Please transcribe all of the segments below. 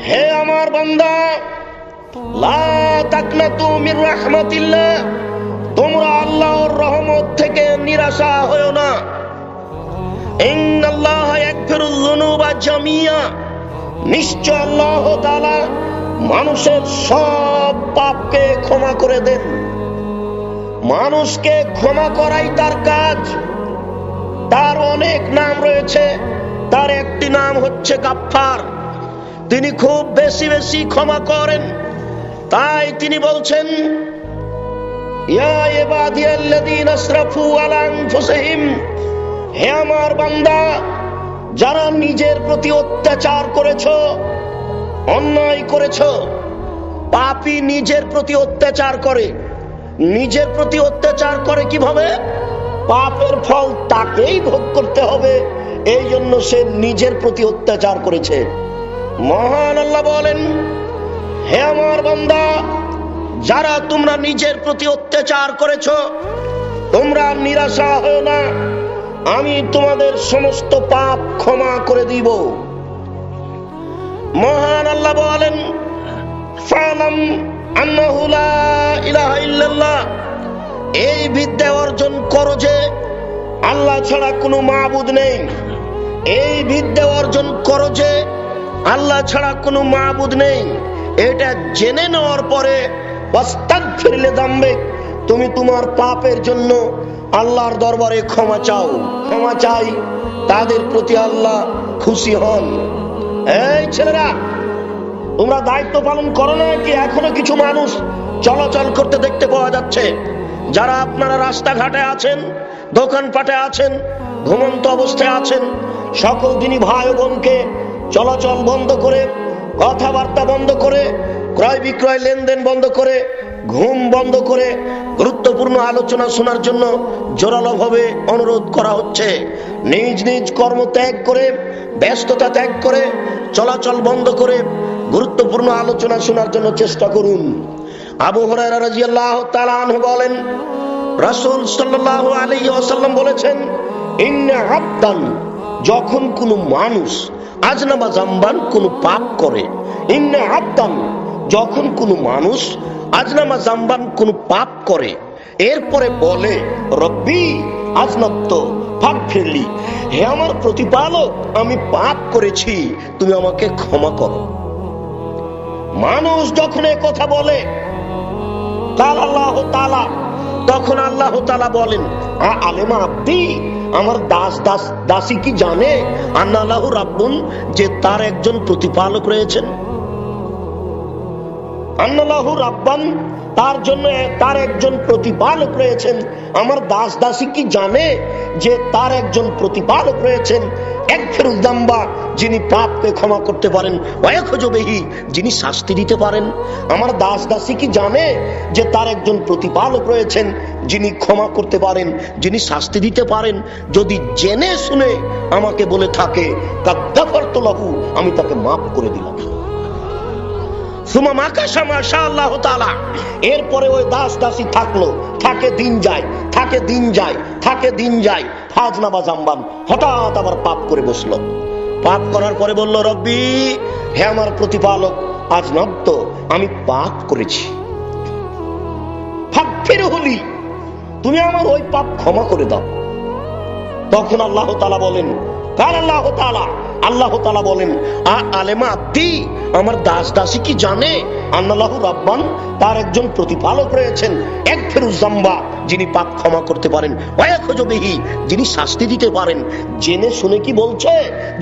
হে আমার বান্দা, লা তাকনাতু মির রাহমাতিল্লাহ, তোমরা আল্লাহর রহমত থেকে নিরাশা হয়ো না। ইন্নাল্লাহা ইয়াগফিরুয যুনুবা জামিয়া, নিশ্চয় আল্লাহ তাআলা মানুষের সব পাপকে ক্ষমা করে দেন। মানুষকে ক্ষমা করাই তার কাজ। তার অনেক নাম রয়েছে, তার একটি নাম হচ্ছে গাফফার। তিনি খুব বেশি বেশি ক্ষমা করেন। তাই তিনি বলছেন, ইয়া ইবাদিয়াল্লাযীনা আসরাফু আলা আনফুসিহিম, হে আমার বান্দা, যারা নিজের প্রতি অত্যাচার করেছো, অন্যায় করেছো। পাপী নিজের প্রতি অত্যাচার করে। নিজের প্রতি অত্যাচার করে কিভাবে? পাপের ফল তাকেই ভোগ করতে হবে, এই জন্য সে নিজের প্রতি অত্যাচার করেছে। মহান আল্লাহ বলেন, হে আমার বান্দা, যারা তোমরা নিজের প্রতি অত্যাচার করেছো, তোমরা নিরাশা হও না, আমি তোমাদের সমস্ত পাপ ক্ষমা করে দিব। মহান আল্লাহ বলেন, ফালাম আন্নাহু লা ইলাহা ইল্লাল্লাহ, এই বিদ্যা অর্জন করো যে আল্লাহ ছাড়া কোনো মাবুদ নেই। এই বিদ্যা অর্জন করো যে আল্লাহ ছাড়া কোনো মাবুদ নেই। এটা জেনে নেওয়ার পরে ওয়াস্তাগফির লিযামবিক, তুমি তোমার পাপের জন্য আল্লাহর দরবারে ক্ষমা চাও। ক্ষমা চাই, তাদের প্রতি আল্লাহ খুশি হন। এই ছেলেরা, তোমরা দায়িত্ব পালন করো না কি? এখনো কিছু মানুষ চলাচল করতে দেখতে পাওয়া যাচ্ছে। যারা আপনারা রাস্তাঘাটে আছেন, দোকানপাটে আছেন, ঘুমন্ত অবস্থায় আছেন, সকল দিনই ভাই বোনকে চলাচল বন্ধ করে, কথাবার্তা বন্ধ করে, ক্রয় বিক্রয় লেনদেন বন্ধ করে, ঘুম বন্ধ করে গুরুত্বপূর্ণ আলোচনা শোনার জন্য জোরালোভাবে অনুরোধ করা হচ্ছে। নিজ নিজ কর্ম ত্যাগ করে, ব্যস্ততা ত্যাগ করে, চলাচল বন্ধ করে গুরুত্বপূর্ণ আলোচনা শোনার জন্য চেষ্টা করুন। আবু হুরায়রা রাদিয়াল্লাহু তাআলা আনহু বলেন, রাসূল সাল্লাল্লাহু আলাইহি ওয়াসাল্লাম বলেছেন, ইন্না আবদান, যখন কোনো মানুষ আজনাবা জামবান, কোনো পাপ করে, ইন্না আবদান, যখন কোনো মানুষ আজনামা জামবান, কোনো পাপ করে, এরপরে বলে রব্বি আজনাবতু ফাগফিরলি, হে আমার প্রতিপালক, আমি পাপ করেছি, তুমি আমাকে ক্ষমা করো। মানুষ যখন এই কথা বলে, আল্লাহ তাআলা, তখন আল্লাহ তাআলা বলেন, আলেমা আব্দি, আমার দাস দাসী কি জানে আন্না লাহু রাব্বুন, যে তার একজন প্রতিপালক রয়েছেন। আন্না লাহু রাব্বান, তার জন্য তার একজন প্রতিপালক রয়েছেন। আমার দাস দাসী কি জানে যে তার একজন প্রতিপালক রয়েছেন। ইয়াগফিরুয যামবা, যিনি পাপকে ক্ষমা করতে পারেন, ওয়া ইয়াখযু বিহি, যিনি শাস্তি দিতে পারেন। আমার দাস দাসী কি জানে যে তার একজন প্রতিপালক রয়েছেন, যিনি ক্ষমা করতে পারেন, যিনি শাস্তি দিতে পারেন। যদি জেনে শুনে আমাকে বলে থাকে কাদ গাফারতু লাহু, আমি তাকে মাফ করে দিলাম। সুমা মাকাশা মাশাআল্লাহু তাআলা, এরপরে ওই দাস দাসী থাকলো, থাকে দিন যায়, থাকে দিন যায়, থাকে দিন যায়, ফাজনাবা জামবান, হঠাৎ আবার পাপ করে বসলো। পাপ করার পরে বলল, রব্বি, হে আমার প্রতিপালক, আজনাবতু, আমি পাপ করেছি, ফাগফিরহুলি, তুমি আমার ওই পাপ ক্ষমা করে দাও। তখন আল্লাহ তাআলা বলেন, কাল আল্লাহ তাআলা, আল্লাহ তাআলা বলেন, আলেমা আব্দি, আমার দাস দাসী কি জানে আন্না লাহু রাব্বান, তার একজন প্রতিপালক রয়েছেন, ইয়াগফিরুয যামবা, যিনি পাপ ক্ষমা করতে পারেন, ওয়া ইয়াখযু বিহি, যিনি শাস্তি দিতে পারেন। জেনে শুনে কি বলছে?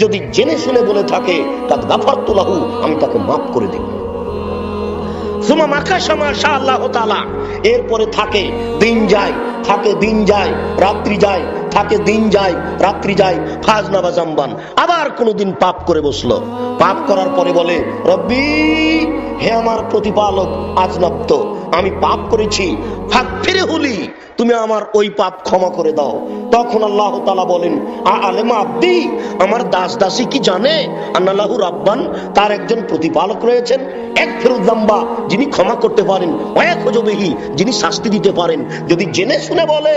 যদি জেনে শুনে বলে থাকে কাদ গাফারতু লাহু, আমি তাকে মাফ করে দেব। সুমা মাকাশা মাশাআল্লাহু তাআলা, এরপরে থাকে দিন যায়, থাকে দিন যায়, রাত্রি যায়, থাকে দিন যায়, রাত্রি যায়, ফাজনাবা জামবান, আবার কোনদিন পাপ করে বসলো। পাপ করার পরে বলে, রব্বি, হে আমার প্রতিপালক, আজনাবতু, আমি পাপ করেছি, ফাগফিরহুলি, তুমি আমার ওই পাপ ক্ষমা করে দাও। তখন আল্লাহ তাআলা বলেন, আলেমা আব্দি, আমার দাস দাসী কি জানে আন্না লাহু রাব্বান, তার একজন প্রতিপালক রয়েছেন, ইয়াগফিরুয যামবা, যিনি ক্ষমা করতে পারেন, ওয়া ইয়াখযু বিহি, যিনি শাস্তি দিতে পারেন। যদি জেনে শুনে বলে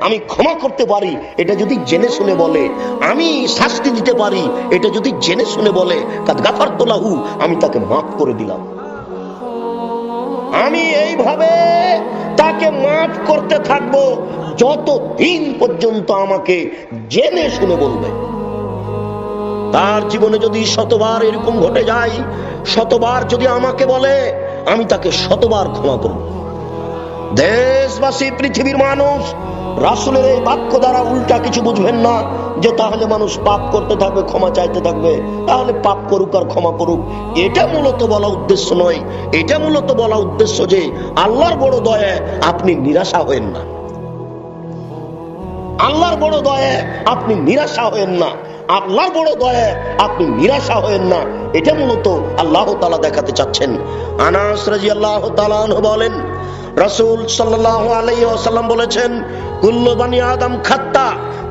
আমি ক্ষমা করতে পারি, এটা যদি জেনে শুনে বলে, আমি শাস্তি দিতে পারি, এটা যদি জেনে শুনে বলে, কাদ গাফারতু লাহু, আমি তাকে মাফ করে দিলাম। আমি এইভাবে তাকে মাফ করতে থাকবো যতদিন পর্যন্ত আমাকে জেনে শুনে বলবে। তার জীবনে যদি শতবার এরকম ঘটে যায়, শতবার যদি আমাকে বলে, আমি তাকে শতবার ক্ষমা করব। দেশবাসী, পৃথিবীর মানুষ রাসূলের এই বাক্য দ্বারা উল্টা কিছু বুঝবেন না যে তাহলে মানুষ পাপ করতে থাকবে, ক্ষমা চাইতে থাকবে, তাহলে পাপ করুক আর ক্ষমা করুক। এটা মূলত বলা উদ্দেশ্য নয়। এটা মূলত বলা উদ্দেশ্য যে আল্লাহর বড় দয়ায় আপনি নিরাশা হবেন না, আল্লাহর বড় দয়ায় আপনি নিরাশা হবেন না, আল্লাহর বড় দয়ায় আপনি নিরাশা হবেন না। এটা মূলত আল্লাহ তাআলা দেখাতে চাচ্ছেন। আনাস রাদিয়াল্লাহু তাআলা আনহু বলেন, রাসূল সাল্লাল্লাহু আলাইহি ওয়াসাল্লাম বলেছেন, কুল্লু বানি আদম খাত্তা,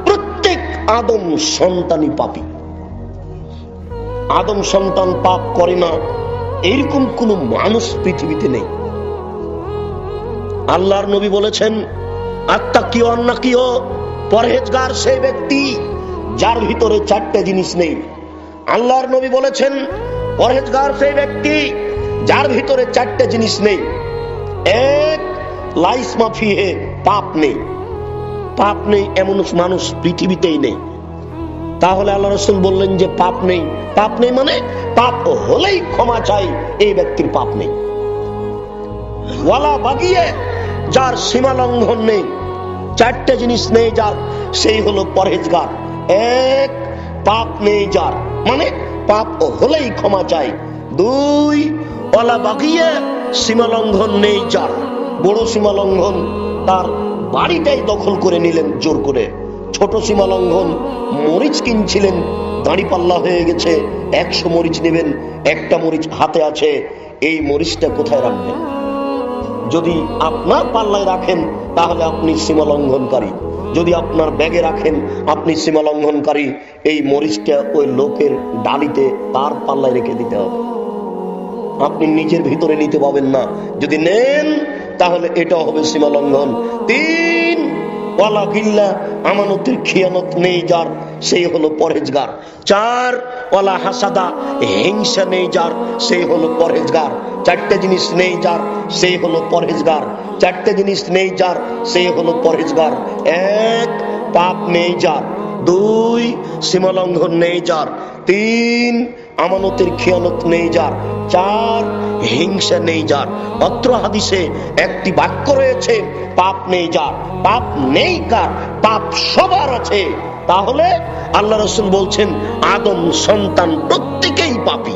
প্রত্যেক আদম সন্তানই পাপী। আদম সন্তান পাপ করে না এরকম কোন মানুষ পৃথিবীতে নেই। আল্লাহর নবী বলেছেন, আত্তাকিও আন্নাকিও, পরহেজগার সেই ব্যক্তি যার ভিতরে চারটে জিনিস নেই। আল্লাহর নবী বলেছেন, পরহেজগার সেই ব্যক্তি যার ভিতরে চারটে জিনিস নেই। এক, লাইস মাফিহে, পাপ নেই। পাপ নেই এমন মানুষ পৃথিবীতেই নেই। তাহলে আল্লাহ রাসূল বললেন যে পাপ নেই, পাপ নেই মানে পাপ হলেই ক্ষমা চাই, এই ব্যক্তির পাপ নেই। ওয়ালা বাগিয়ে, যার সীমা লঙ্ঘন নেই, চারটে জিনিস নেই যার, সেই হলো পরহেজগার। এক, পাপ নেই যার, মানে পাপ হলেই ক্ষমা চাই। দুই, ওয়ালা বাগিয়ে, সীমা লঙ্ঘন নেই যার, বড় সীমা লঙ্ঘন, তার বাড়িটাই দখল করে নিলেন জোর করে। ছোট সীমা লঙ্ঘন, মরিচ কিনছিলেন, দাঁড়িপাল্লা হয়ে গেছে, 100 মরিচ নেবেন, একটা মরিচ হাতে আছে, এই মরিচটা কোথায় রাখবেন? যদি আপনার পাল্লায় রাখেন তাহলে আপনি সীমা লঙ্ঘনকারী, যদি আপনার ব্যাগে রাখেন আপনি সীমা লঙ্ঘনকারী। এই মরিচটা ওই লোকের ডালিতে তার পাল্লায় রেখে দিতে হবে, আপনি নিজের ভিতরে নিতে পাবেন না। যদি নেন তাহলে এটা হবে সীমা লঙ্ঘন। তিন, ওয়ালা গিল্লা, আমানতের খিয়ানত নেই যার, সেই হলো পরহেজগার। চার, ওয়ালা হাসাদা, হিংসা নেই যার, সেই হলো পরহেজগার। চারটে জিনিস নেই যার, সেই হলো পরহেজগার। চারটে জিনিস নেই যার, সেই হলো পরহেজগার। এক, পাপ নেই যার। দুই, সীমা লঙ্ঘন নেই যার। তিন, আমানতের খিয়ানত নেই যার। চার, হিংসা নেই যার। অত্র হাদিসে একটি বাক্য রয়েছে, পাপ নেই যার। পাপ নেই কার? পাপ সবার আছে। তাহলে আল্লাহ রাসূল বলছেন আদম সন্তান প্রত্যেকেই পাপী।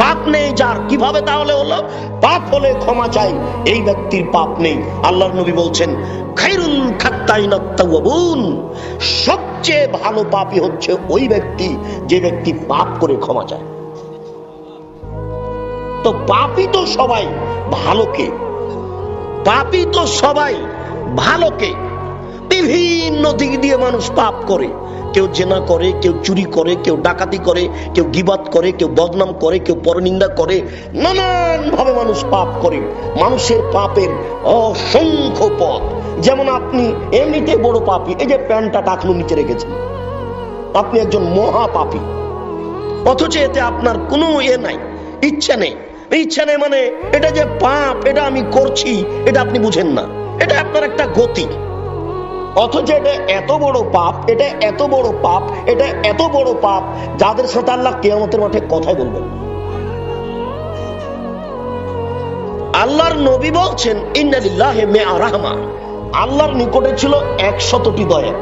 পাপ নেই যার, কিভাবে তাহলে হলো? পাপ হলে ক্ষমা চাই, এই ব্যক্তির পাপ নেই। আল্লাহর নবী বলছেন, খায়রুল খাত্তাইনাত তাওয়াবুন, সবচেয়ে ভালো পাপী হচ্ছে ওই ব্যক্তি যে ব্যক্তি পাপ করে ক্ষমা চায়। তো পাপী তো সবাই, ভালো কে? পাপী তো সবাই, ভালো কে? বিভিন্ন দিক দিয়ে মানুষ পাপ করে। কেউ জেনা করে, কেউ চুরি করে, কেউ ডাকাতি করে, কেউ গীবাত করে, কেউ বদনাম করে, কেউ পরনিন্দা করে, নানান ভাবে মানুষ পাপ করে। মানুষের পাপের অসংখ্য পথ। যেমন আপনি এমনিতে বড় পাপী, এই যে প্যান্টটা টাকলু নিচে রেখেছেন, আপনি একজন মহা পাপী, অথচ এতে আপনার কোনো নাই, ইচ্ছা নেই। ইচ্ছা নেই মানে এটা যে পাপ, এটা আমি করছি, এটা আপনি বুঝেন না, এটা আপনার একটা গতি। অথচ এটা এত বড় পাপ, এটা এত বড় পাপ, এটা এত বড় পাপ, যাদের সাথে আল্লাহ কিয়ামতের মাঠে কথাই বলবেন। আল্লাহর নবী বলছেন, ইন্না লিল্লাহি মিআ রাহমা, আল্লাহর নিকটে ছিল 100টি দয়া।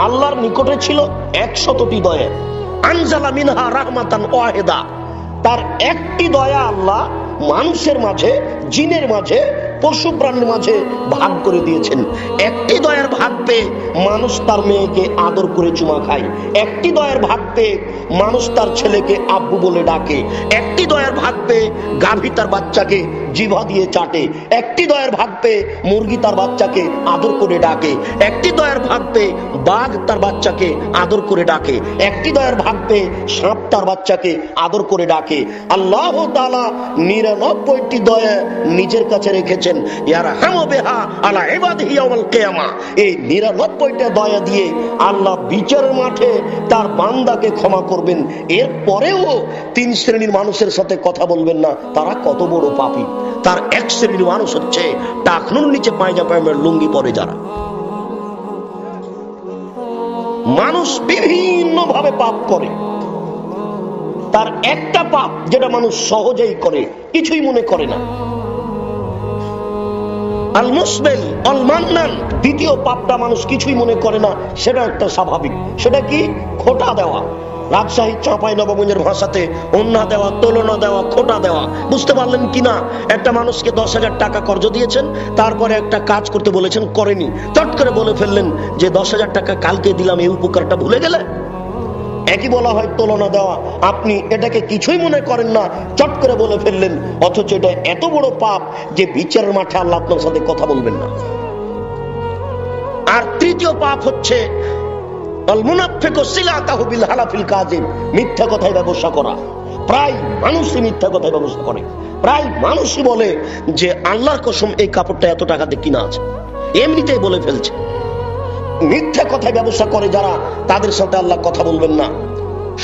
আল্লাহর নিকটে ছিল 100টি দয়া। আনজালা মিনহা রাহমাতান ওয়াহিদা, তার একটি দয়া আল্লাহ মানুষের মাঝে, জিনের মাঝে, পশু প্রাণীর মাঝে ভাগ করে দিয়েছেন। একটি দয়ার ভাগ পেয়ে মানুষ তার মেয়েকে আদর করে চুমা খায়। একটি দয়ার ভাগ পেয়ে মানুষ তার ছেলেকে আব্বু বলে ডাকে। একটি দয়ার ভাগ পেয়ে গাভী তার বাচ্চাকে জিভা দিয়ে চাটে। একটি দয়ার ভাগ পেয়ে মুরগি তার বাচ্চাকে আদর করে ডাকে। একটি দয়ার ভাগ পেয়ে বাঘ তার বাচ্চাকে আদর করে ডাকে। একটি দয়ার ভাগ পেয়ে সাপ তার বাচ্চাকে আদর করে ডাকে। আল্লাহ তাআলা 99টি দয়া নিজের কাছে রেখেছেন। বলেছেন ইয়ারহামু বিহা আলা ইবাদিহি ইয়াউমাল কিয়ামা। এই 99টা দয়া দিয়ে আল্লাহ বিচারের মাঠে তার বান্দাকে ক্ষমা করবেন। এরপরেও 3 শ্রেণীর মানুষের সাথে কথা বলবেন না, তারা কত বড় পাপী। তার 1 শ্রেণীর মানুষ হচ্ছে টাকনুর নিচে পায়জামার লুঙ্গি পরে যারা। মানুষ বিভিন্ন ভাবে পাপ করে, তার একটা পাপ যেটা মানুষ সহজেই করে, কিছুই মনে করে না, আল মুসবিল আল মান্নান। দ্বিতীয় পাপটা মানুষ কিছুই মনে করে না, সেটা একটা স্বাভাবিক। সেটা কি? খোটা দেওয়া। রাজশাহী চাঁপাইনবাবগঞ্জের ভাষাতে অন্যা দেওয়া, তুলনা দেওয়া, খোটা দেওয়া। বুঝতে পারলেন কিনা? একটা মানুষকে 10,000 টাকা কর্জ দিয়েছেন, তারপরে একটা কাজ করতে বলেছেন, করেনি, চট করে বলে ফেললেন যে 10,000 টাকা কালকে দিলাম, এই উপকারটা ভুলে গেলে। একই বলা হয় তুলনা দেওয়া। আপনি এটাকে কিছুই মনে করেন না, চট করে বলে ফেললেন, অথচ এটা এত বড় পাপ যে বিচারের মাঠে আল্লাহ আপনার সাথে কথা বলবেন না। আর তৃতীয় পাপ হচ্ছে আল মুনাফিকু সিলাতাহু বিল হালাফিল কাযিব, মিথ্যা কথায় ব্যবসা করা। প্রায় মানুষই মিথ্যা কথায় ব্যবসা করে। প্রায় মানুষই বলে যে আল্লাহর কসম এই কাপড়টা এত টাকাতে কিনা আছে, এমনিতেই বলে ফেলছে। মিথ্যা কথায় ব্যবসা করে যারা, তাদের সাথে আল্লাহ কথা বলবেন না।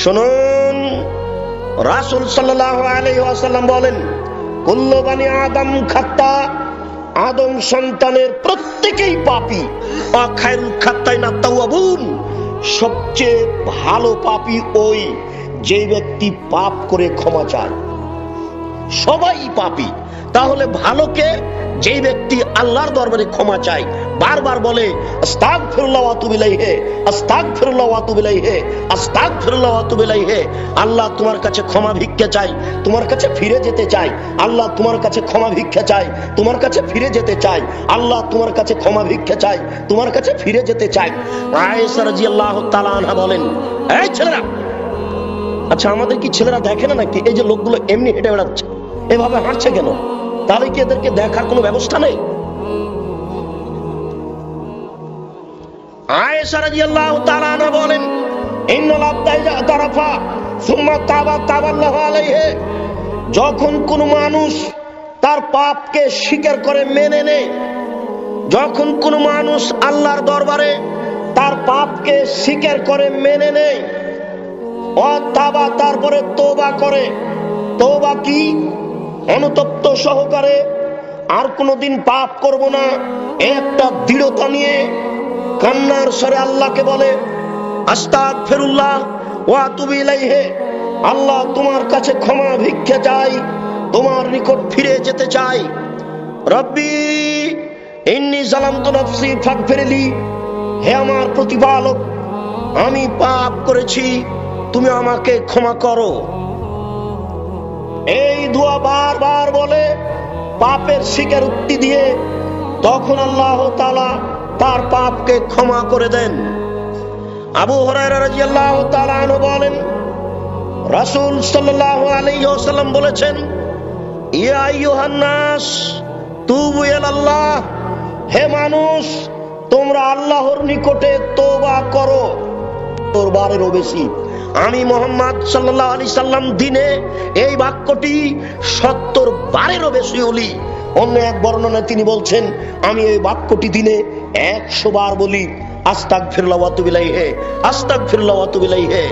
শুনুন, রাসূল সাল্লাল্লাহু আলাইহি ওয়াসাল্লাম বলেন, কুল্লু বানি আদম খাত্তা, আদম সন্তানের প্রত্যেকেই পাপী। ওয়া খায়রুল খাত্তাইনা তাওয়াবুন, সবচেয়ে ভালো পাপী ওই যে ব্যক্তি পাপ করে ক্ষমা চায়। সবাই পাপী, তাহলে ভালোকে? যে ব্যক্তি আল্লাহর দরবারে ক্ষমা চায়, বারবার বলে আস্তাগফিরুল্লাহ ওয়া আতুবু ইলাইহি, আস্তাগফিরুল্লাহ ওয়া আতুবু ইলাইহি, আস্তাগফিরুল্লাহ ওয়া আতুবু ইলাইহি। আল্লাহ তোমার কাছে ক্ষমা ভিক্ষা চাই, তোমার কাছে ফিরে যেতে চাই। আল্লাহ তোমার কাছে ক্ষমা ভিক্ষা চাই, তোমার কাছে ফিরে যেতে চাই। আল্লাহ তোমার কাছে ক্ষমা ভিক্ষা চাই, তোমার কাছে ফিরে যেতে চাই। আয়েশা রাদিয়াল্লাহু তাআলা আনহা বলেন, এই ছেলেরা, আচ্ছা আমাদের কি ছেলেরা দেখে না নাকি এই যে লোকগুলো এমনি হেঁটে বেড়াচ্ছে, এভাবে হাঁটছে কেন? তাহলে কি এদেরকে দেখার কোনো ব্যবস্থা নেই? আয়েশা রাদিয়াল্লাহু তাআলা আনহা বলেন, ইন্নাল আবদা ইযা তারাফা সুম্মা তাবা তাবাল্লাহু আলাইহি, যখন কোন মানুষ তার পাপকে স্বীকার করে মেনে নেয়, যখন কোন মানুষ আল্লাহর দরবারে তার পাপকে স্বীকার করে মেনে নেয়, ও তাবা, তারপরে তওবা করে। তওবা কি? অনুতপ্ত সহকারে আর কোনদিন পাপ করব না, একটা দৃঢ়তা নিয়ে কান্নার স্বরে আল্লাহকে বলে আস্তাগফিরুল্লাহ ওয়া আতুবু ইলাইহি, আল্লাহ তোমার কাছে ক্ষমা ভিক্ষা চাই, তোমার নিকট ফিরে যেতে চাই। রব্বি ইন্নী যালামতু নাফসি ফাগফিরলি, হে আমার প্রতিপালক, আমি পাপ করেছি, তুমি আমাকে ক্ষমা করো। এই দোয়া বারবার বলে পাপের স্বীকারোক্তি দিয়ে তখন আল্লাহ তাআলা তার পাপকে ক্ষমা করে দেন। আবু হুরায়রা রাদিয়াল্লাহু তাআলা আনহু বলেন, রাসূল সাল্লাল্লাহু আলাইহি ওয়াসাল্লাম বলেছেন, ইয়া আইয়ুহান নাস তুবু ইলাল্লাহ, হে মানুষ তোমরা আল্লাহর নিকটে তওবা করো। তোরবারেরও বেশি আমি মুহাম্মদ সাল্লাল্লাহু আলাইহি সাল্লাম দিনে এই বাক্যটি 70 বারেরও বেশি বলি। অন্য এক বর্ণনায় তিনি বলছেন, আমি এই বাক্যটি দিনে 100 বার বলি, আস্তাগফিরুল্লাহ ওয়া আতুবু ইলাইহি, আস্তাগফিরুল্লাহ ওয়া আতুবু ইলাইহি।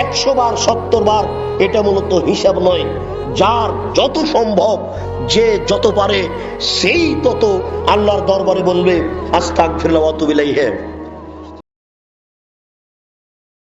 100 বার 70 বার এটা মূলত হিসাব নয়, যার যত সম্ভব, যে যত পারে সেই তত আল্লাহর দরবারে বলবে আস্তাগফিরুল্লাহ ওয়া আতুবু ইলাইহি।